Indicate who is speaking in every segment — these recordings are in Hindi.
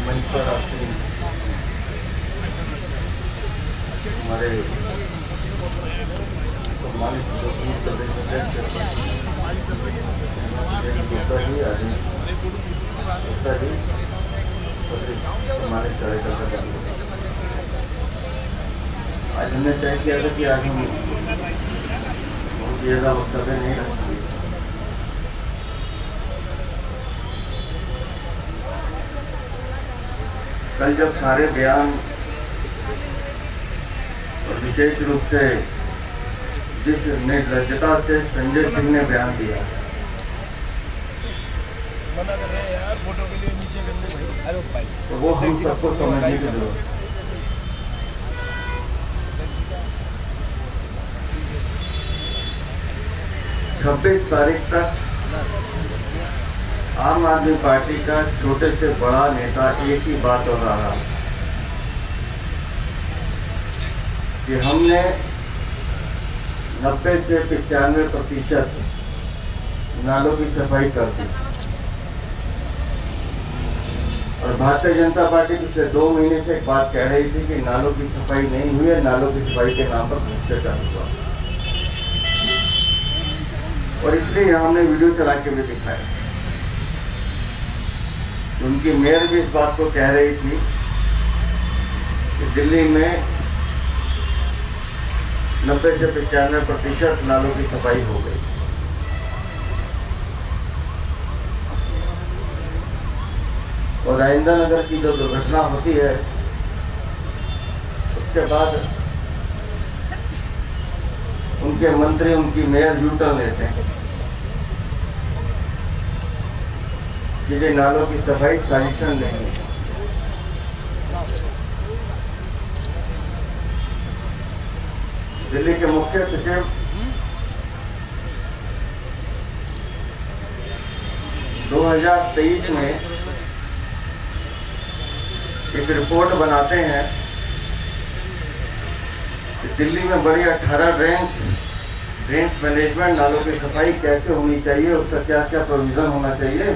Speaker 1: मंच पर आपसे हमारे सम्मानित गुप्ता जी सम्मानित कार्यकर्ता, आज हमने तय किया था कि आज हम बहुत ज़्यादा वक्तव्य नहीं रखेंगे। कल जब सारे बयान और विशेष रूप से जिस निर्लज्जता से संजय सिंह ने बयान दिया,
Speaker 2: मना कर रहे हैं यार फोटो के लिए नीचे करने भाई। अरे भाई
Speaker 1: तो वो हम सबको समझने की जरूरत है। 26 तारीख तक आम आदमी पार्टी का छोटे से बड़ा नेता एक ही बात कर रहा कि हमने 90 से 95% नालों की सफाई कर दी, और भारतीय जनता पार्टी पिछले 2 महीने से एक बात कह रही थी कि नालों की सफाई नहीं हुई है, नालों की सफाई के नाम पर भ्रष्टाचार हुआ, और इसलिए हमने वीडियो चला के भी दिखाया। उनकी मेयर भी इस बात को कह रही थी कि दिल्ली में 90 से 95% नालों की सफाई हो गई। और राजेंद्र नगर की जो दुर्घटना होती है उसके बाद उनके मंत्री, उनकी मेयर यू टर्न लेते हैं कि ये नालों की सफाई सैंक्शन नहीं है। दिल्ली के मुख्य सचिव दो 2023 में एक रिपोर्ट बनाते हैं कि दिल्ली में बड़ी 18 ड्रेन्स मैनेजमेंट, नालों की सफाई कैसे होनी चाहिए, उसका क्या क्या प्रोविजन होना चाहिए,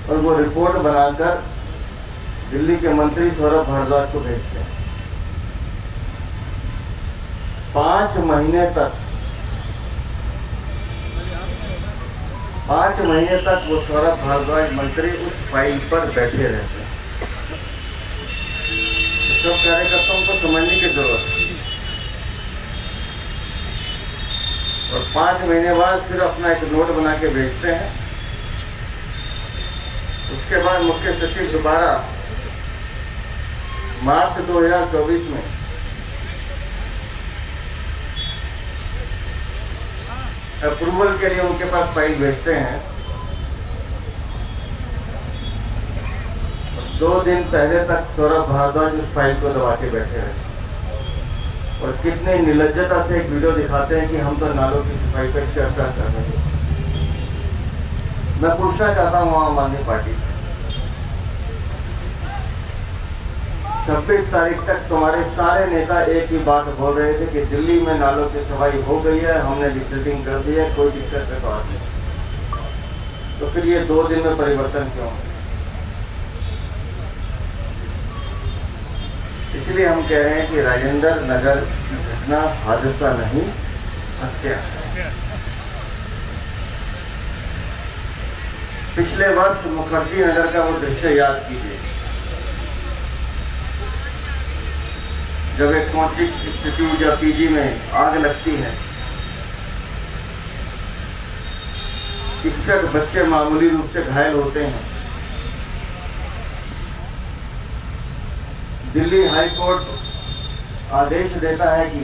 Speaker 1: और वो रिपोर्ट बनाकर दिल्ली के मंत्री सौरभ भारद्वाज को भेजते हैं। 5 महीने तक वो सौरभ भारद्वाज मंत्री उस फाइल पर बैठे रहते हैं। तो सब कार्यकर्ताओं को समझने की जरूरत है। और 5 महीने बाद फिर अपना एक नोट बना के भेजते हैं। उसके बाद मुख्य सचिव दोबारा मार्च 2024 में अप्रूवल के लिए उनके पास फाइल भेजते हैं। 2 दिन पहले तक सौरभ भारद्वाज उस फाइल को दबा के बैठे रहे, और कितने निर्लज्जता से एक वीडियो दिखाते हैं कि हम तो नालों की सफाई पर चर्चा कर रहे हैं। मैं पूछना चाहता हूँ आम आदमी पार्टी से, 26 तारीख तक तुम्हारे सारे नेता एक ही बात बोल रहे थे कि दिल्ली में नालों की सफाई हो गई है, हमने डिसेटिंग कर दी है, कोई दिक्कत की बात नहीं। तो फिर ये 2 दिन में परिवर्तन क्यों? इसलिए हम कह रहे हैं कि राजेंद्र नगर की घटना हादसा नहीं, हत्या है। पिछले वर्ष मुखर्जी नगर का वो दृश्य याद कीजिए, जब एक कोचिंग इंस्टीट्यूट या पीजी में आग लगती है, 61 बच्चे मामूली रूप से घायल होते हैं। दिल्ली हाई कोर्ट आदेश देता है कि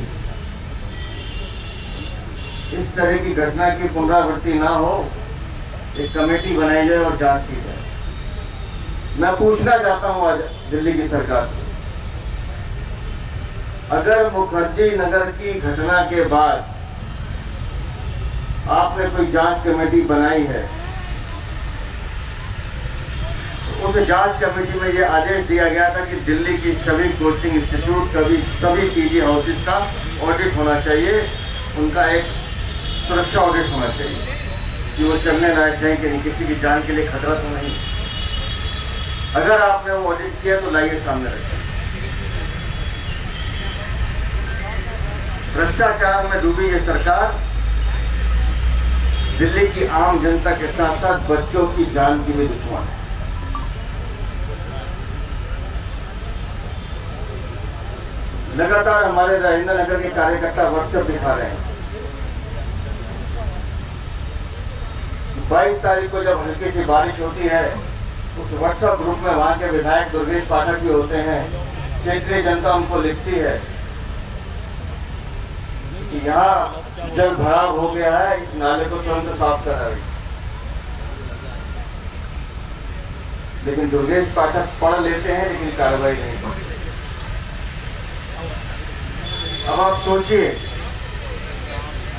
Speaker 1: इस तरह की घटना की पुनरावृत्ति ना हो, एक कमेटी बनाई जाए और जांच की जाए। मैं पूछना चाहता हूं आज दिल्ली की सरकार से, अगर मुखर्जी नगर की घटना के बाद आपने कोई जांच कमेटी बनाई है, तो उस जांच कमेटी में यह आदेश दिया गया था कि दिल्ली की सभी कोचिंग इंस्टीट्यूट, सभी पीजी हाउसेस का ऑडिट होना चाहिए, उनका एक सुरक्षा ऑडिट होना चाहिए कि वो चलने लायक है कि नहीं, किसी की जान के लिए खतरा तो नहीं। अगर आपने वो ऑडिट किया तो लाइए सामने रखें। भ्रष्टाचार में डूबी ये सरकार दिल्ली की आम जनता के साथ साथ बच्चों की जान की भी दुश्मन है। लगातार हमारे राजेंद्र नगर के कार्यकर्ता व्हाट्सएप दिखा रहे हैं। 22 तारीख को जब हल्की सी बारिश होती है, उस व्हाट्सएप ग्रुप में वहां के विधायक दुर्गेश पाठक भी होते हैं। क्षेत्रीय जनता उनको लिखती है कि यहाँ जल भराव हो गया है, इस नाले को तुरंत साफ कराएं। लेकिन दुर्गेश पाठक पढ़ लेते हैं लेकिन कार्रवाई नहीं करते। अब आप सोचिए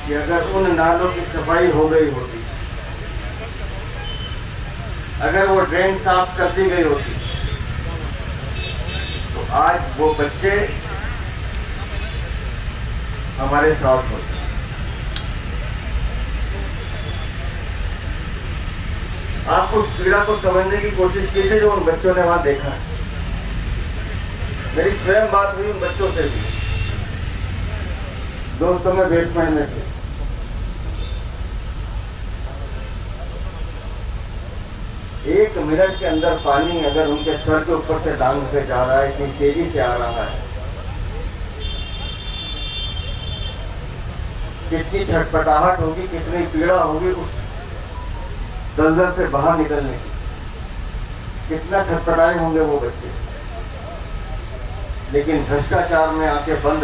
Speaker 1: कि अगर उन नालों की सफाई हो गई होती, अगर वो ड्रेन साफ कर दी गई होती, तो आज वो बच्चे हमारे साथ होते। आप उस पीड़ा को समझने की कोशिश कीजिए जो उन बच्चों ने वहां देखा है। मेरी स्वयं बात हुई उन बच्चों से भी। दोस्तों में बेसमेंट में थे। एक मिनट के अंदर पानी अगर उनके सर के ऊपर से डांग पे जा रहा है, इतनी तेजी से आ रहा है, कितनी छटपटाहट होगी, कितनी पीड़ा होगी उस दलदल से बाहर निकलने की। कितना छटपटाए होंगे वो बच्चे। लेकिन भ्रष्टाचार में आके बंद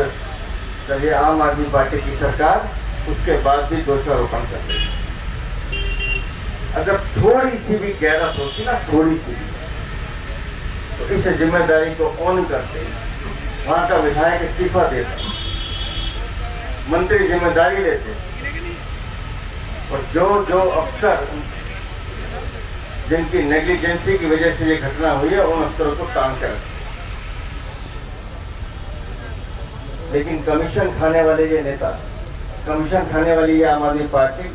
Speaker 1: कर ये आम आदमी पार्टी की सरकार, उसके बाद भी दोषारोपण कर रही है। अगर थोड़ी सी भी गैरत होती ना, थोड़ी सी भी, तो इस जिम्मेदारी को ऑन करते, वहां का विधायक इस्तीफा देता, मंत्री जिम्मेदारी लेते, और जो अफसर जिनकी नेग्लिजेंसी की वजह से ये घटना हुई है, उन अफसरों को टांग कर रखते। लेकिन कमीशन खाने वाले ये नेता, कमीशन खाने वाली ये आम आदमी पार्टी,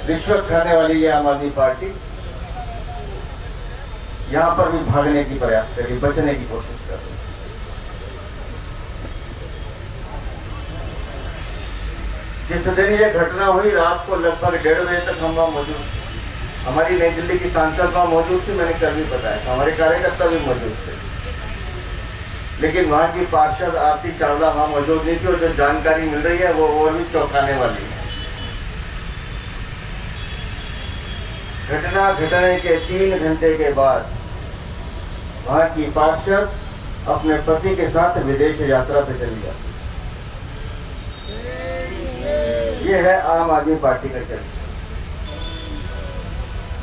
Speaker 1: रिश्वत खाने वाली ये आम आदमी पार्टी यहां पर भी भागने की प्रयास कर रही, बचने की कोशिश कर रही। जिस दिन ये घटना हुई, रात को लगभग 1:30 बजे तक हम वहां मौजूद थे। हमारी नई दिल्ली की सांसद वहां मौजूद थी, मैंने कल भी बताया था। हमारे कार्यकर्ता भी मौजूद थे, लेकिन वहां की पार्षद आरती चावला वहां मौजूद नहीं थी। और जो जानकारी मिल रही है वो और भी चौंकाने वाली है। घटना घटने के 3 घंटे के बाद वहां की पार्षद अपने पति के साथ विदेश यात्रा पे चली जाती। ये है आम आदमी पार्टी का चरित्र।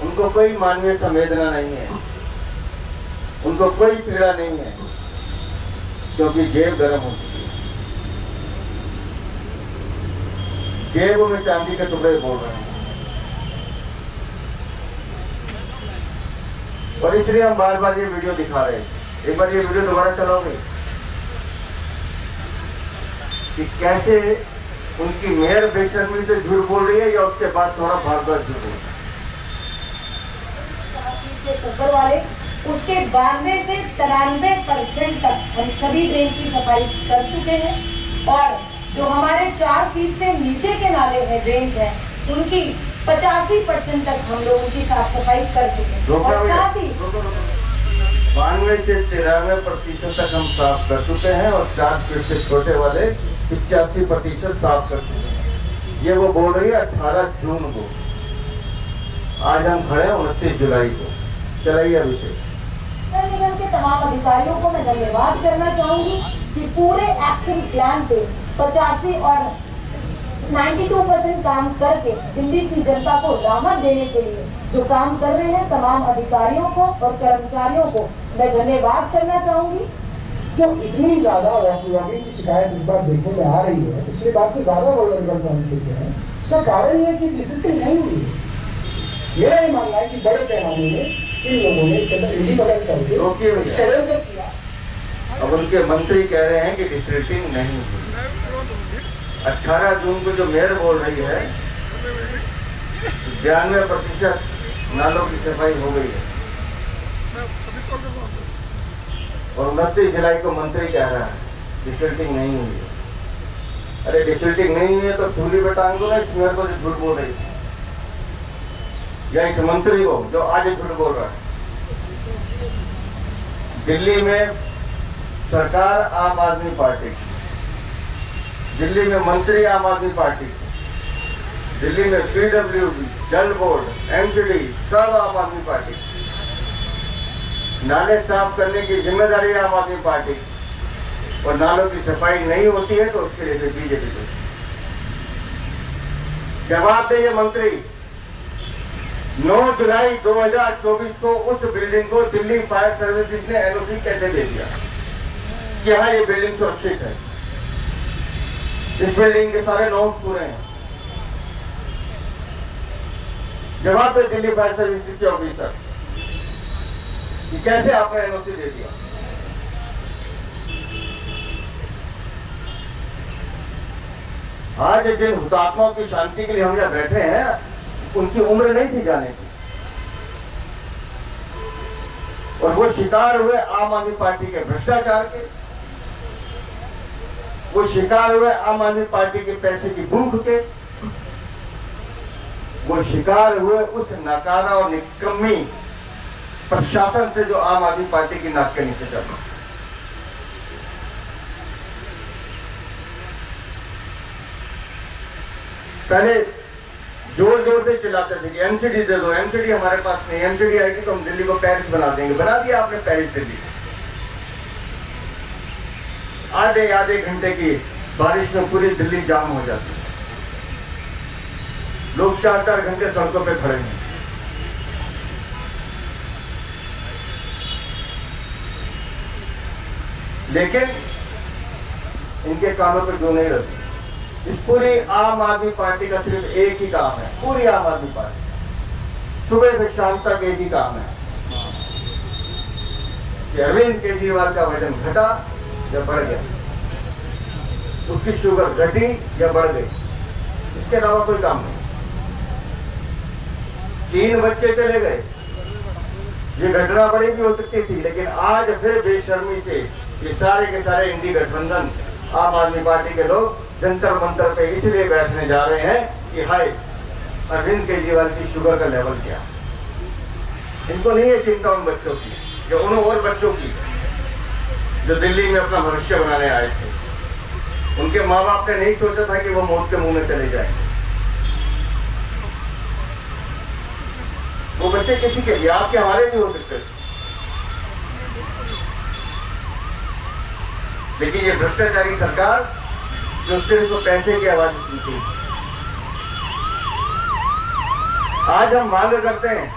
Speaker 1: उनको कोई मानवीय संवेदना नहीं है, उनको कोई पीड़ा नहीं है, क्योंकि जेब गर्म हो चुकी है। जेब में चांदी के टुकड़े बोल रहे हैं। और इसलिए हम बार बार ये वीडियो दिखा रहे हैं। एक बार ये वीडियो दोबारा चलाओगे कि कैसे उनकी मेयर बेशर्मी से झूठ बोल रही है, या उसके बाद सारा भारद्वाज झूठ बोल रहा है।
Speaker 3: से ऊपर वाले उसके 92 से 93% तक हम सभी ड्रेन्स की सफाई कर चुके हैं। और जो हमारे 4 फीट से नीचे के नाले हैं, ड्रेन्स हैं, उनकी 85% तक हम लोग उनकी साफ सफाई कर चुके हैं। और साथ ही
Speaker 1: 92 से 93% तक हम साफ कर चुके हैं, और 4 फीट से छोटे वाले 85% साफ कर चुके हैं। ये वो बोल रही है 18 जून को। आज हम खड़े हैं 29 जुलाई को। चलाइए अभिषेक।
Speaker 3: नगर निगम के तमाम अधिकारियों को मैं धन्यवाद करना चाहूंगी कि पूरे एक्शन प्लान पे 85 और 92% काम करके दिल्ली की जनता को राहत देने के लिए जो काम कर रहे हैं, तमाम अधिकारियों को और कर्मचारियों को मैं धन्यवाद करना चाहूंगी।
Speaker 4: जो इतनी ज्यादा वॉकिंग की शिकायत इस बार देखने में आ रही है, पिछली बार से ज्यादा वल्नरेबल पॉइंट्स देखे हैं, उसका कारण ये है कि डिसिप्लिन नहीं हुई है। मेरा ये मानना है कि बड़े पैमाने में इन लोगों ने इसके अंदर मिली भगत करके षड्यंत्र किया।
Speaker 1: अब उनके मंत्री कह रहे हैं कि डिसिप्लिन नहीं हुई। 18 जून को जो मेयर बोल रही है 92% नालों की सफाई हो गई है। और 29 जुलाई को मंत्री कह रहा है डिसल्टिंग नहीं हुई है। अरे डिसल्टिंग नहीं हुई है तो सूली पे टांग दो ना इस मेयर को जो झूठ बोल रही है, या इस मंत्री को जो आज झूठ बोल रहा है। दिल्ली में सरकार आम आदमी पार्टी, दिल्ली में मंत्री आम आदमी पार्टी, दिल्ली में पीडब्ल्यूडी, जल बोर्ड, एमसीडी सब आम आदमी पार्टी। नाले साफ करने की जिम्मेदारी आम आदमी पार्टी, और नालों की सफाई नहीं होती है तो उसके लिए फिर बीजेपी दोषी। जवाब दे ये मंत्री, 9 जुलाई 2024 को उस बिल्डिंग को दिल्ली फायर सर्विसेज ने एनओसी कैसे दे दिया कि हाँ ये बिल्डिंग सुरक्षित है? इस बिल्डिंग के सारे नॉर्म्स पूरे हैं। जवाब दे दिल्ली फायर सर्विसेज के ऑफिसर कि कैसे आपने एनओसी दे दिया। आज जिन हुतात्माओं की शांति के लिए हम यहां बैठे हैं उनकी उम्र नहीं थी जाने की, और वो शिकार हुए आम आदमी पार्टी के भ्रष्टाचार के, वो शिकार हुए आम आदमी पार्टी के पैसे की भूख के, वो शिकार हुए उस नकारा और निकम्मी प्रशासन से जो आम आदमी पार्टी की नाक के नीचे चल रहा है। पहले जोर जोर से चिल्लाते थे कि एमसीडी दे दो, एमसीडी हमारे पास नहीं, एमसीडी आएगी तो हम दिल्ली को पेरिस बना देंगे। बना दिया आपने पेरिस दिल्ली। आधे घंटे की बारिश में पूरी दिल्ली जाम हो जाती है, लोग 4-4 घंटे सड़कों पे खड़े हैं। लेकिन इनके कानों पे जो नहीं रहती। इस पूरी आम आदमी पार्टी का सिर्फ एक ही काम है, पूरी आम आदमी पार्टी सुबह से शाम तक एक ही काम है कि अरविंद केजरीवाल का वजन घटा या बढ़ गया, उसकी शुगर घटी या बढ़ गई, इसके अलावा कोई काम नहीं। 3 बच्चे चले गए, ये घटना बड़ी भी हो सकती थी, लेकिन आज फिर बेशर्मी से ये सारे के सारे इंडी गठबंधन आम आदमी पार्टी के लोग जंतर मंतर पे इसलिए बैठने जा रहे हैं कि हाय अरविंद केजरीवाल की शुगर का लेवल क्या। इनको नहीं है चिंता उन बच्चों की, या उन और बच्चों की जो दिल्ली में अपना भविष्य बनाने आए थे। उनके माँ बाप ने नहीं सोचा था कि वो मौत के मुंह में चले जाए। वो बच्चे किसी के भी, आपके हमारे भी हो सकते थे, लेकिन ये भ्रष्टाचारी सरकार जो सिर्फ पैसे की आवाज सुनती है। आज हम मांग करते हैं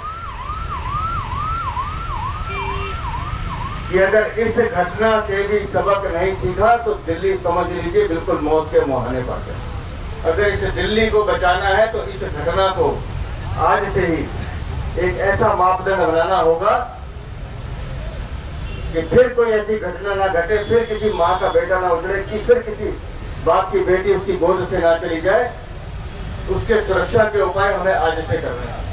Speaker 1: कि अगर इस घटना से भी सबक नहीं सीखा तो दिल्ली समझ लीजिए बिल्कुल मौत के मुहाने पर है। अगर इस दिल्ली को बचाना है तो इस घटना को आज से ही एक ऐसा मापदंड बनाना होगा कि फिर कोई ऐसी घटना ना घटे, फिर किसी माँ का बेटा ना उजड़े, कि फिर किसी बाप की बेटी उसकी गोद से ना चली जाए। उसके सुरक्षा के उपाय हमें आज से करने हैं।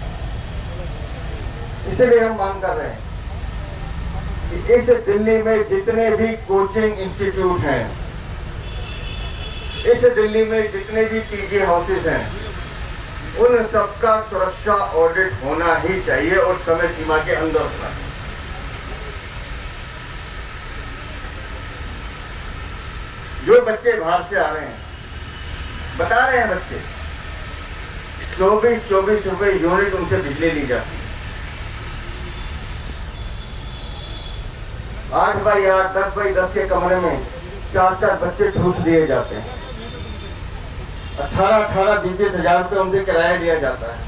Speaker 1: इसलिए हम मांग कर रहे हैं कि इस दिल्ली में जितने भी कोचिंग इंस्टीट्यूट हैं, इस दिल्ली में जितने भी पीजी हाउसेज हैं, उन सबका सुरक्षा ऑडिट होना ही चाहिए और समय सीमा के अंदर होना चाहिए। जो बच्चे बाहर से आ रहे हैं, बता रहे हैं बच्चे 24 रुपए यूनिट उनसे बिजली ली जाती है। 8 बाई 8, 10 बाई 10 के कमरे में 4 बच्चे ठूस दिए जाते हैं। 18 20 हजार रुपये उनसे किराया लिया जाता है।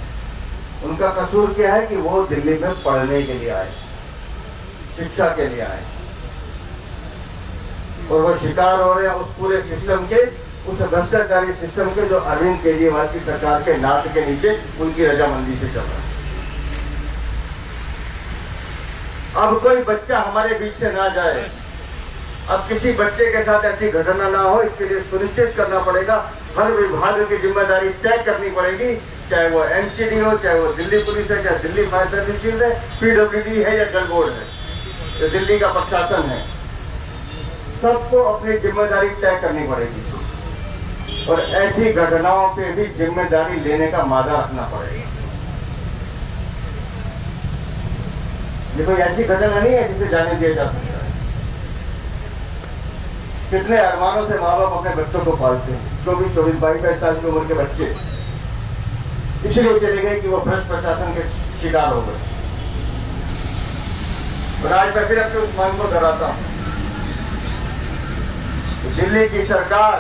Speaker 1: उनका कसूर क्या है कि वो दिल्ली में पढ़ने के लिए आए, शिक्षा के लिए आए, और वो शिकार हो रहे हैं उस पूरे सिस्टम के, उस भ्रष्टाचारी सिस्टम के जो अरविंद केजरीवाल की सरकार के नाक के नीचे उनकी रजामंदी से चल रहा है। अब कोई बच्चा हमारे बीच से ना जाए, अब किसी बच्चे के साथ ऐसी घटना ना हो, इसके लिए सुनिश्चित करना पड़ेगा। हर विभाग की जिम्मेदारी तय करनी पड़ेगी, चाहे वो एमसीडी हो, चाहे वो दिल्ली पुलिस है, चाहे दिल्ली फायर सर्विसेज है, पीडब्ल्यूडी है या जल बोर्ड है। जो दिल्ली का प्रशासन है, सबको अपनी जिम्मेदारी तय करनी पड़ेगी और ऐसी घटनाओं पे भी जिम्मेदारी लेने का मादा रखना पड़ेगा। ये कोई ऐसी घटना नहीं है जिसे जाने दिया जा सकता है। कितने अरमानों से माँ बाप अपने बच्चों को पालते हैं, 24, 22 साल की उम्र के बच्चे इसलिए चले गए कि वो भ्रष्ट प्रशासन के शिकार हो गए। और आज मैं फिर अपने उस्मान को दोहराता हूं, दिल्ली की सरकार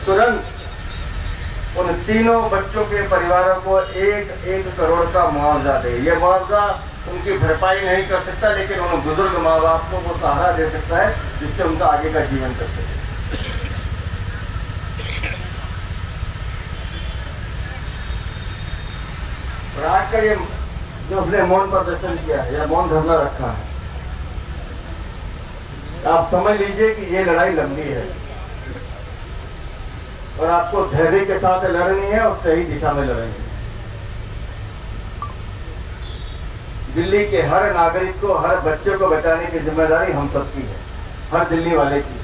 Speaker 1: तुरंत उन तीनों बच्चों के परिवारों को 1-1 करोड़ का मुआवजा दे। यह मुआवजा उनकी भरपाई नहीं कर सकता, लेकिन उन बुजुर्ग माँ बाप को वो सहारा दे सकता है जिससे उनका आगे का जीवन चल सके। और आज का ये जो हमने मौन प्रदर्शन किया है या मौन धरना रखा है, आप समझ लीजिए कि ये लड़ाई लंबी है और आपको धैर्य के साथ लड़नी है और सही दिशा में लड़नी है। दिल्ली के हर नागरिक को, हर बच्चे को बचाने की जिम्मेदारी हम सबकी है, हर दिल्ली वाले की।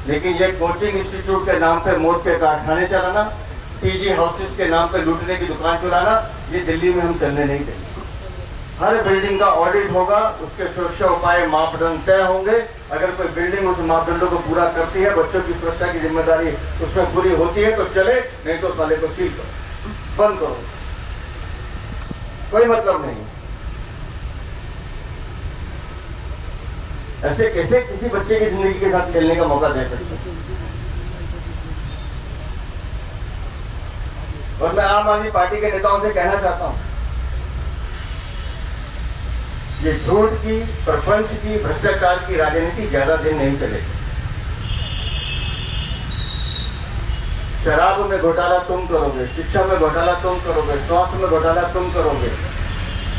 Speaker 1: लेकिन ये कोचिंग इंस्टीट्यूट के नाम पे मौत के कारखाने चलाना, पीजी हाउसेस के नाम पे लूटने की दुकान चलाना, ये दिल्ली में हम चलने नहीं देंगे। हर बिल्डिंग का ऑडिट होगा, उसके सुरक्षा उपाय मापदंड तय होंगे। अगर कोई बिल्डिंग उस मापदंडों को पूरा करती है, बच्चों की सुरक्षा की जिम्मेदारी उसमें पूरी होती है तो चले, नहीं तो साले को सील करो, बंद करो, कोई मतलब नहीं। ऐसे कैसे किसी बच्चे की जिंदगी के साथ खेलने का मौका दे सकते हैं? और मैं आम आदमी पार्टी के नेताओं से कहना चाहता हूं, ये झूठ की, प्रपंच की, भ्रष्टाचार की राजनीति ज्यादा दिन नहीं चलेगी। शराब में घोटाला तुम करोगे, शिक्षा में घोटाला तुम करोगे, स्वास्थ्य में घोटाला तुम करोगे,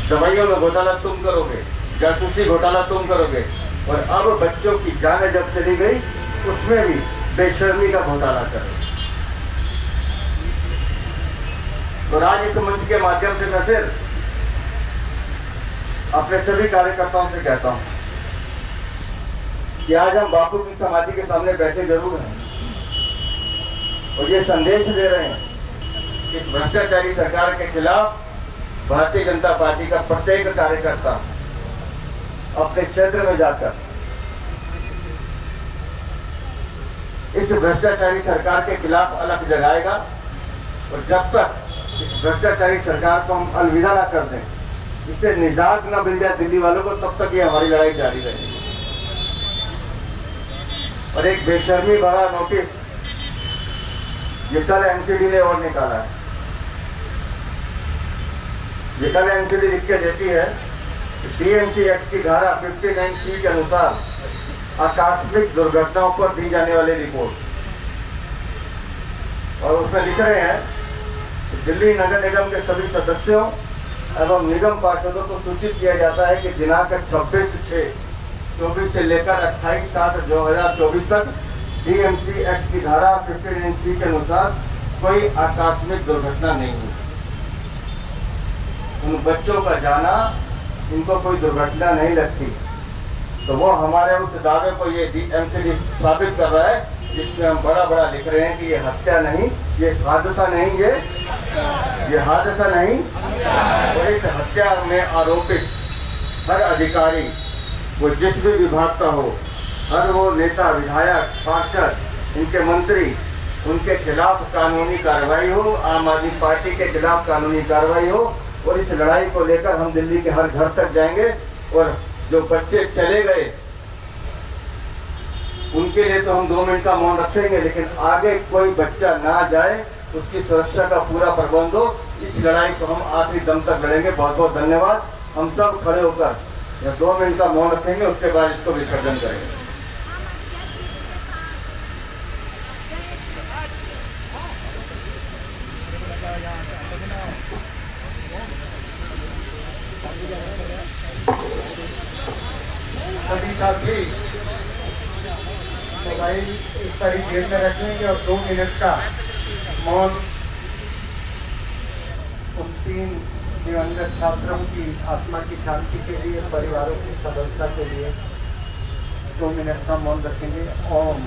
Speaker 1: दवाइयों में घोटाला तुम करोगे, जासूसी घोटाला तुम करोगे, और अब बच्चों की जान जब चली गई उसमें भी बेशर्मी का घोटाला करोगे। और आज इस मंच के माध्यम से मैं फिर अपने सभी कार्यकर्ताओं से कहता हूं कि आज हम बापू की समाधि के सामने बैठे जरूर हैं और ये संदेश दे रहे हैं कि भ्रष्टाचारी सरकार के खिलाफ भारतीय जनता पार्टी का प्रत्येक कार्यकर्ता अपने क्षेत्र में जाकर इस भ्रष्टाचारी सरकार के खिलाफ अलख जगाएगा। और जब तक इस भ्रष्टाचारी सरकार को हम अलविदा ना कर दें, इससे निजात ना मिल जाए दिल्ली वालों को, तब तक ये हमारी लड़ाई जारी रहेगी। और एक बेशर्मी भरा नोटिस ये कल एमसीडी ने और निकाला है। ये कल एमसीडी लिख के देती है डीएमसी एक्ट की धारा 59C के अनुसार आकस्मिक दुर्घटनाओं पर दी जाने वाली रिपोर्ट, और उसमें लिख रहे हैं दिल्ली नगर निगम के सभी सदस्यों एवं निगम पार्षदों को सूचित किया जाता है कि दिनांक 26/6/24 से लेकर 28/7/2024 तक डीएमसी एक्ट की धारा 59C के अनुसार कोई आकस्मिक दुर्घटना नहीं हुई। उन बच्चों का जाना इनको कोई दुर्घटना नहीं लगती, तो वो हमारे उस दावे को ये डीएमसी साबित कर रहा है जिसमें हम बड़ा बड़ा लिख रहे हैं कि ये हत्या नहीं, ये हादसा नहीं, ये हादसा नहीं। और इस हत्या में आरोपित हर अधिकारी, वो जिस भी विभाग का हो, हर वो नेता, विधायक, पार्षद, इनके मंत्री, उनके खिलाफ कानूनी कार्रवाई हो, आम आदमी पार्टी के खिलाफ कानूनी कार्रवाई हो। और इस लड़ाई को लेकर हम दिल्ली के हर घर तक जाएंगे। और जो बच्चे चले गए उनके लिए तो हम 2 मिनट का मौन रखेंगे, लेकिन आगे कोई बच्चा ना जाए उसकी सुरक्षा का पूरा प्रबंध हो। इस लड़ाई को हम आखिरी दम तक लड़ेंगे। बहुत बहुत धन्यवाद। हम सब खड़े होकर 2 मिनट का मौन रखेंगे, उसके बाद इसको विसर्जन करेंगे।
Speaker 5: सभी साथी मोबाइल इस तरह जेब में रखेंगे और 2 मिनट का मौन उन 3 दिवंगत छात्रों की आत्मा की शांति के लिए, परिवारों की सफलता के लिए 2 मिनट का मौन रखेंगे। ओम